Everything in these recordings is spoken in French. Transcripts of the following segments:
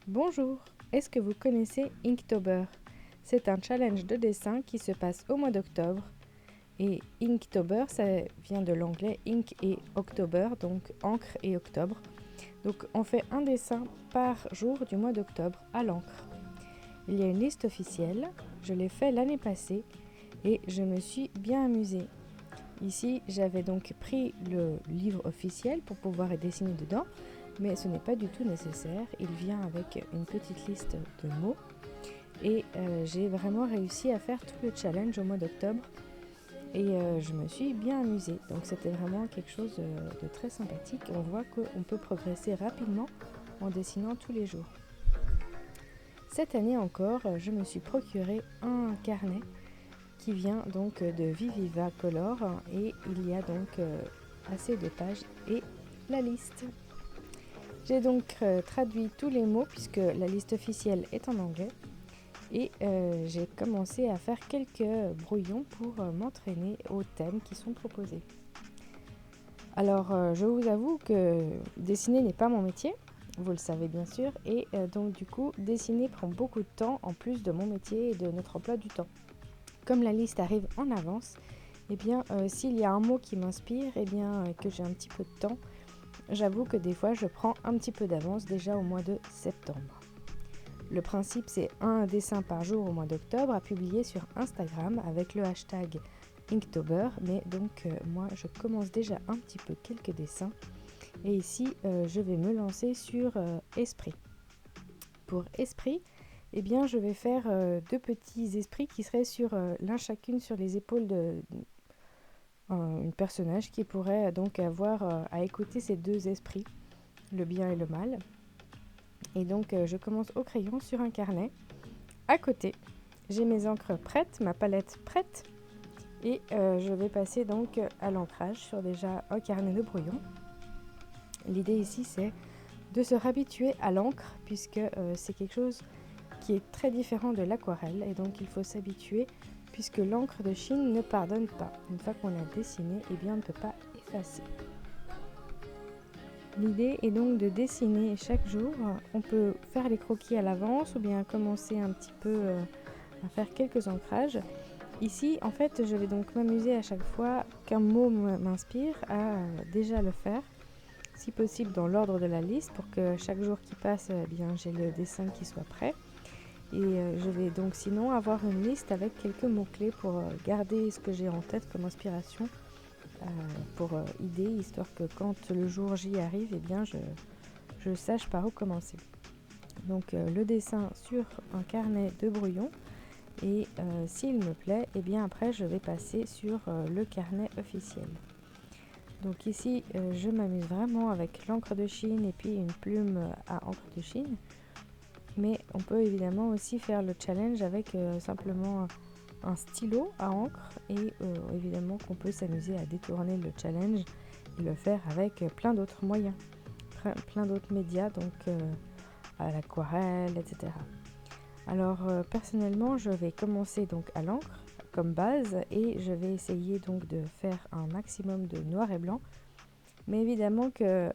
Bonjour, est-ce que vous connaissez Inktober? C'est un challenge de dessin qui se passe au mois d'octobre. Et Inktober, ça vient de l'anglais ink et October, donc encre et octobre. Donc on fait un dessin par jour du mois d'octobre à l'encre. Il y a une liste officielle, je l'ai fait l'année passée et je me suis bien amusée. Ici, j'avais donc pris le livre officiel pour pouvoir dessiner dedans, mais ce n'est pas du tout nécessaire. Il vient avec une petite liste de mots et j'ai vraiment réussi à faire tout le challenge au mois d'octobre et je me suis bien amusée. Donc c'était vraiment quelque chose de très sympathique. On voit qu'on peut progresser rapidement en dessinant tous les jours. Cette année encore, je me suis procuré un carnet qui vient donc de Viviva Color et il y a donc assez de pages et la liste. J'ai donc traduit tous les mots puisque la liste officielle est en anglais et j'ai commencé à faire quelques brouillons pour m'entraîner aux thèmes qui sont proposés. Alors je vous avoue que dessiner n'est pas mon métier, vous le savez bien sûr, et donc du coup dessiner prend beaucoup de temps en plus de mon métier et de notre emploi du temps. Comme la liste arrive en avance, eh bien, s'il y a un mot qui m'inspire, que j'ai un petit peu de temps, j'avoue que des fois je prends un petit peu d'avance déjà au mois de septembre. Le principe, c'est un dessin par jour au mois d'octobre à publier sur Instagram avec le hashtag Inktober, mais donc moi je commence déjà un petit peu quelques dessins et ici je vais me lancer sur Esprit. Pour Esprit, eh bien, je vais faire deux petits esprits qui seraient sur l'un chacune sur les épaules d'une personnage qui pourrait donc avoir à écouter ces deux esprits, le bien et le mal. Et donc, je commence au crayon sur un carnet. À côté, j'ai mes encres prêtes, ma palette prête. Et je vais passer donc à l'ancrage sur déjà un carnet de brouillon. L'idée ici, c'est de se réhabituer à l'encre puisque c'est quelque chose qui est très différent de l'aquarelle et donc il faut s'habituer puisque l'encre de Chine ne pardonne pas. Une fois qu'on a dessiné, eh bien on ne peut pas effacer. L'idée est donc de dessiner chaque jour. On peut faire les croquis à l'avance ou bien commencer un petit peu à faire quelques ancrages. Ici, en fait, je vais donc m'amuser à chaque fois qu'un mot m'inspire à déjà le faire, si possible dans l'ordre de la liste pour que chaque jour qui passe, eh bien, j'ai le dessin qui soit prêt. Et je vais donc sinon avoir une liste avec quelques mots-clés pour garder ce que j'ai en tête comme inspiration pour idée, histoire que quand le jour J arrive, eh bien je sache par où commencer. Donc le dessin sur un carnet de brouillon et s'il me plaît, eh bien après je vais passer sur le carnet officiel. Donc ici je m'amuse vraiment avec l'encre de Chine et puis une plume à encre de Chine. Mais on peut évidemment aussi faire le challenge avec simplement un stylo à encre et évidemment qu'on peut s'amuser à détourner le challenge et le faire avec plein d'autres moyens, plein d'autres médias, donc à l'aquarelle, etc. Alors personnellement, je vais commencer donc à l'encre comme base et je vais essayer donc de faire un maximum de noir et blanc. Mais évidemment que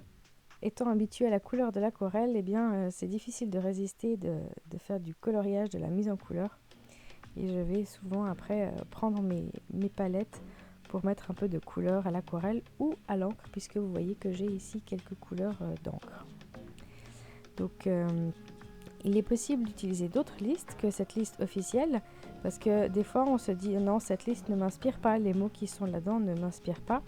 étant habituée à la couleur de l'aquarelle, eh bien, c'est difficile de résister, de faire du coloriage, de la mise en couleur. Et je vais souvent après prendre mes palettes pour mettre un peu de couleur à l'aquarelle ou à l'encre, puisque vous voyez que j'ai ici quelques couleurs d'encre. Donc, il est possible d'utiliser d'autres listes que cette liste officielle, parce que des fois on se dit non, cette liste ne m'inspire pas, les mots qui sont là-dedans ne m'inspirent pas.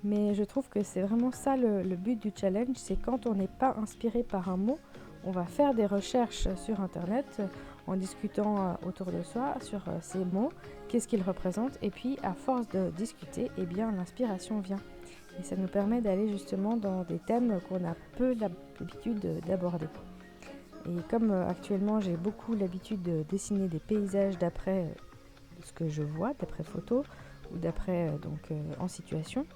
Mais je trouve que c'est vraiment ça le but du challenge, c'est quand on n'est pas inspiré par un mot, on va faire des recherches sur internet en discutant autour de soi sur ces mots, qu'est-ce qu'ils représentent, et puis à force de discuter, eh bien l'inspiration vient. Et ça nous permet d'aller justement dans des thèmes qu'on a peu l'habitude d'aborder. Et comme actuellement j'ai beaucoup l'habitude de dessiner des paysages d'après ce que je vois, d'après photos ou d'après en situation,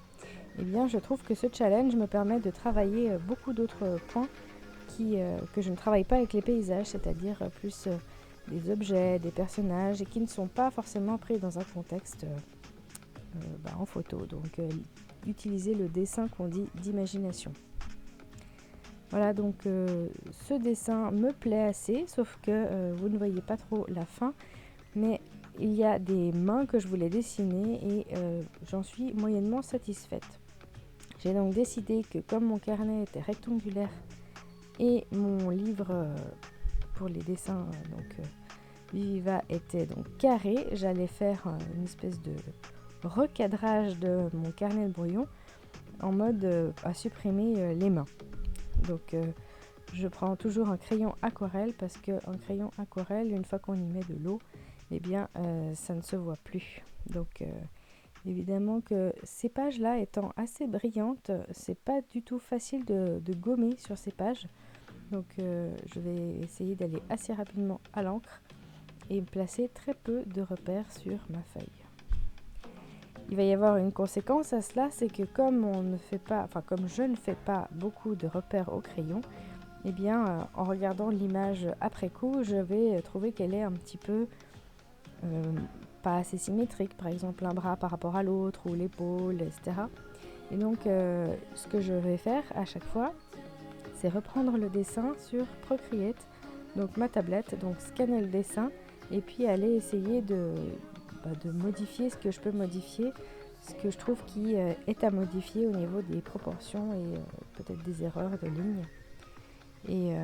eh bien, je trouve que ce challenge me permet de travailler beaucoup d'autres points que je ne travaille pas avec les paysages, c'est-à-dire plus des objets, des personnages, et qui ne sont pas forcément pris dans un contexte en photo. Donc, utiliser le dessin qu'on dit d'imagination. Voilà, donc ce dessin me plaît assez, sauf que vous ne voyez pas trop la fin, mais il y a des mains que je voulais dessiner et j'en suis moyennement satisfaite. J'ai donc décidé que comme mon carnet était rectangulaire et mon livre pour les dessins Viviva était donc carré, j'allais faire une espèce de recadrage de mon carnet de brouillon en mode à supprimer les mains. Donc je prends toujours un crayon aquarelle parce qu'un crayon aquarelle, une fois qu'on y met de l'eau, eh bien ça ne se voit plus. Donc évidemment que ces pages-là étant assez brillantes, c'est pas du tout facile de gommer sur ces pages. Donc je vais essayer d'aller assez rapidement à l'encre et placer très peu de repères sur ma feuille. Il va y avoir une conséquence à cela, c'est que comme je ne fais pas beaucoup de repères au crayon, eh bien en regardant l'image après coup, je vais trouver qu'elle est un petit peu pas assez symétrique, par exemple un bras par rapport à l'autre ou l'épaule, etc. Et donc ce que je vais faire à chaque fois, c'est reprendre le dessin sur Procreate, donc ma tablette, donc scanner le dessin et puis aller essayer de modifier ce que je peux modifier, ce que je trouve qui est à modifier au niveau des proportions et peut-être des erreurs de ligne. Et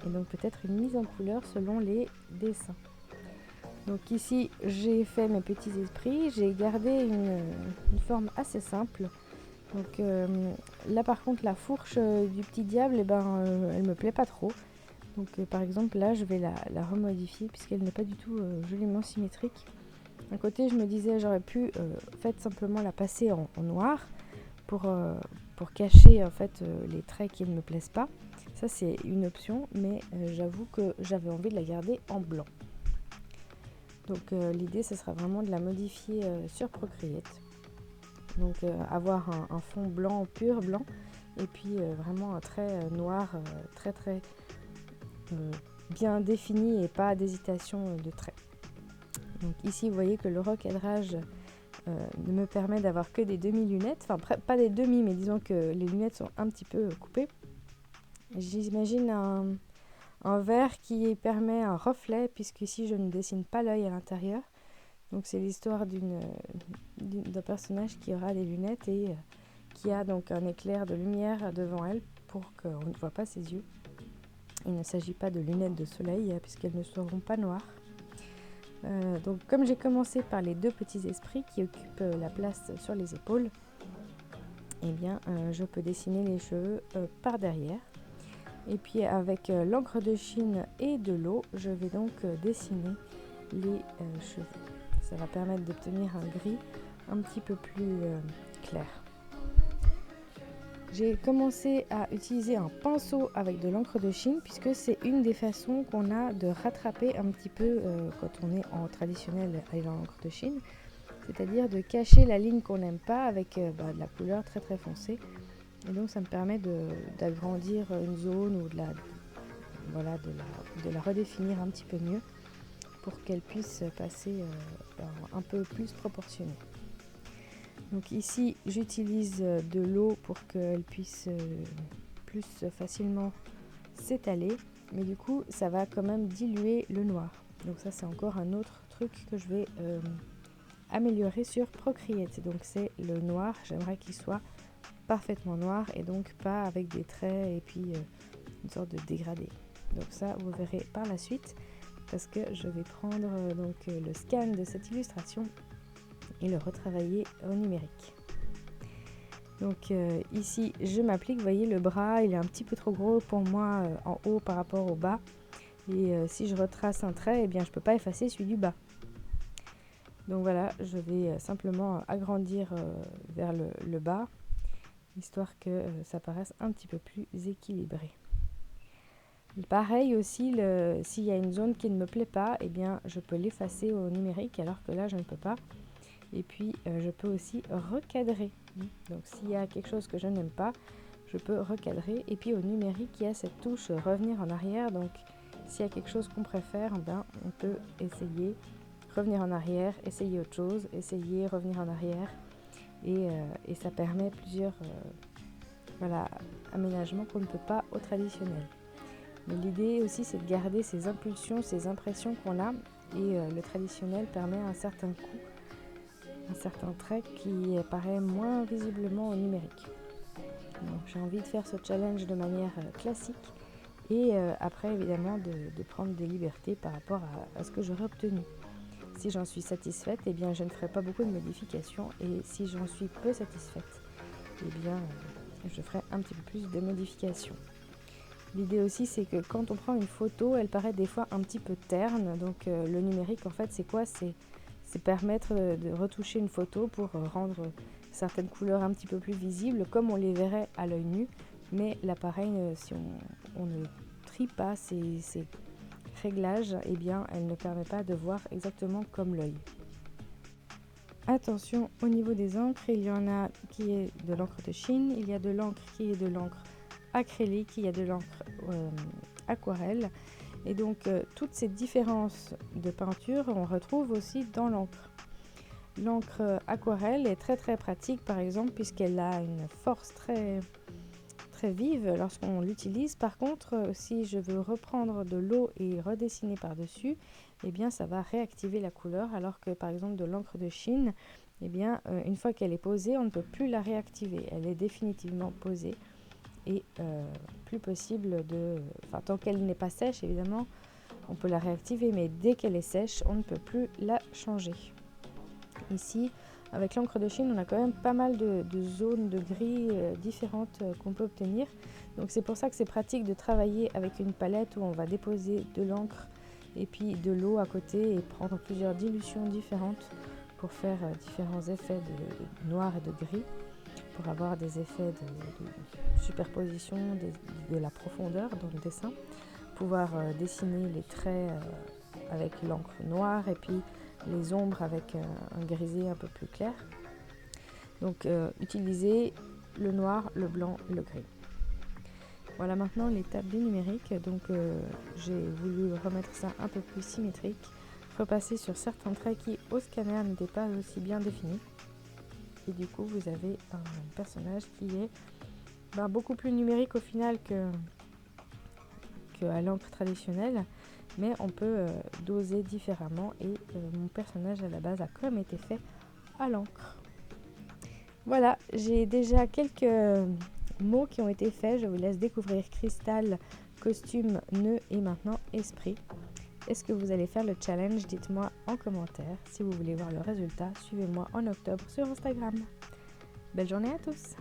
donc peut-être une mise en couleur selon les dessins. Donc ici j'ai fait mes petits esprits, j'ai gardé une forme assez simple. Donc là par contre la fourche du petit diable, elle me plaît pas trop. Donc par exemple là je vais la remodifier puisqu'elle n'est pas du tout joliment symétrique. D'un côté je me disais j'aurais pu simplement la passer en noir pour cacher les traits qui ne me plaisent pas. Ça c'est une option, mais j'avoue que j'avais envie de la garder en blanc. Donc l'idée ce sera vraiment de la modifier sur Procreate. Donc avoir un fond blanc, pur blanc, et puis vraiment un trait noir très bien défini et pas d'hésitation de trait. Donc ici vous voyez que le recadrage me permet d'avoir que des demi-lunettes, enfin pas des demi, mais disons que les lunettes sont un petit peu coupées. J'imagine un verre qui permet un reflet, puisque ici je ne dessine pas l'œil à l'intérieur. Donc c'est l'histoire d'un personnage qui aura des lunettes et qui a donc un éclair de lumière devant elle pour qu'on ne voit pas ses yeux. Il ne s'agit pas de lunettes de soleil puisqu'elles ne seront pas noires. Donc comme j'ai commencé par les deux petits esprits qui occupent la place sur les épaules, eh bien je peux dessiner les cheveux par derrière. Et puis avec l'encre de Chine et de l'eau, je vais donc dessiner les cheveux. Ça va permettre d'obtenir un gris un petit peu plus clair. J'ai commencé à utiliser un pinceau avec de l'encre de Chine puisque c'est une des façons qu'on a de rattraper un petit peu quand on est en traditionnel avec l'encre de Chine, c'est-à-dire de cacher la ligne qu'on n'aime pas avec de la couleur très très foncée. Et donc ça me permet d'agrandir une zone ou de la redéfinir un petit peu mieux pour qu'elle puisse passer un peu plus proportionnée. Donc ici j'utilise de l'eau pour qu'elle puisse plus facilement s'étaler, mais du coup ça va quand même diluer le noir. Donc ça c'est encore un autre truc que je vais améliorer sur Procreate. Donc c'est le noir, j'aimerais qu'il soit parfaitement noir et donc pas avec des traits et puis une sorte de dégradé. Donc ça vous verrez par la suite parce que je vais prendre le scan de cette illustration et le retravailler au numérique. Donc ici je m'applique, vous voyez le bras il est un petit peu trop gros pour moi en haut par rapport au bas et si je retrace un trait, eh bien je ne peux pas effacer celui du bas. Donc voilà, je vais simplement agrandir vers le bas histoire que ça paraisse un petit peu plus équilibré. Et pareil aussi, s'il y a une zone qui ne me plaît pas, eh bien je peux l'effacer au numérique alors que là je ne peux pas. Et puis je peux aussi recadrer. Donc s'il y a quelque chose que je n'aime pas, je peux recadrer. Et puis au numérique, il y a cette touche revenir en arrière. Donc s'il y a quelque chose qu'on préfère, on peut essayer revenir en arrière, essayer autre chose, essayer revenir en arrière. Et ça permet plusieurs voilà, aménagement qu'on ne peut pas au traditionnel. Mais l'idée aussi, c'est de garder ces impulsions, ces impressions qu'on a. Et le traditionnel permet un certain coup, un certain trait qui apparaît moins visiblement au numérique. Donc j'ai envie de faire ce challenge de manière classique et après évidemment de prendre des libertés par rapport à ce que j'aurais obtenu. Si j'en suis satisfaite, eh bien je ne ferai pas beaucoup de modifications, et si j'en suis peu satisfaite, eh bien je ferai un petit peu plus de modifications. L'idée aussi, c'est que quand on prend une photo, elle paraît des fois un petit peu terne. Donc le numérique, en fait, c'est quoi ? C'est permettre de retoucher une photo pour rendre certaines couleurs un petit peu plus visibles, comme on les verrait à l'œil nu. Mais l'appareil, si on ne trie pas ces réglages, eh bien, elle ne permet pas de voir exactement comme l'œil. Attention, au niveau des encres, il y en a qui est de l'encre de Chine, il y a de l'encre qui est de l'encre acrylique, il y a de l'encre aquarelle. Et donc, toutes ces différences de peinture, on retrouve aussi dans l'encre. L'encre aquarelle est très très pratique, par exemple, puisqu'elle a une force très, très vive lorsqu'on l'utilise. Par contre, si je veux reprendre de l'eau et redessiner par-dessus, eh bien, ça va réactiver la couleur, alors que, par exemple, de l'encre de Chine, eh bien, une fois qu'elle est posée, on ne peut plus la réactiver. Elle est définitivement posée. Et plus possible tant qu'elle n'est pas sèche, évidemment, on peut la réactiver, mais dès qu'elle est sèche, on ne peut plus la changer. Ici, avec l'encre de Chine, on a quand même pas mal de zones de gris différentes qu'on peut obtenir. Donc c'est pour ça que c'est pratique de travailler avec une palette où on va déposer de l'encre et puis de l'eau à côté et prendre plusieurs dilutions différentes pour faire différents effets de noir et de gris, pour avoir des effets de superposition, de la profondeur dans le dessin, pouvoir dessiner les traits avec l'encre noire et puis les ombres avec un grisé un peu plus clair. Donc utiliser le noir, le blanc, le gris. Voilà maintenant l'étape du numérique. Donc j'ai voulu remettre ça un peu plus symétrique, repasser sur certains traits qui au scanner n'étaient pas aussi bien définis. Et du coup, vous avez un personnage qui est beaucoup plus numérique au final qu'à l'encre traditionnelle. Mais on peut doser différemment. Et mon personnage à la base a quand même été fait à l'encre. Voilà, j'ai déjà quelques mots qui ont été faits. Je vous laisse découvrir cristal, costume, nœud et maintenant esprit. Est-ce que vous allez faire le challenge ? Dites-moi en commentaire. Si vous voulez voir le résultat, suivez-moi en octobre sur Instagram. Belle journée à tous!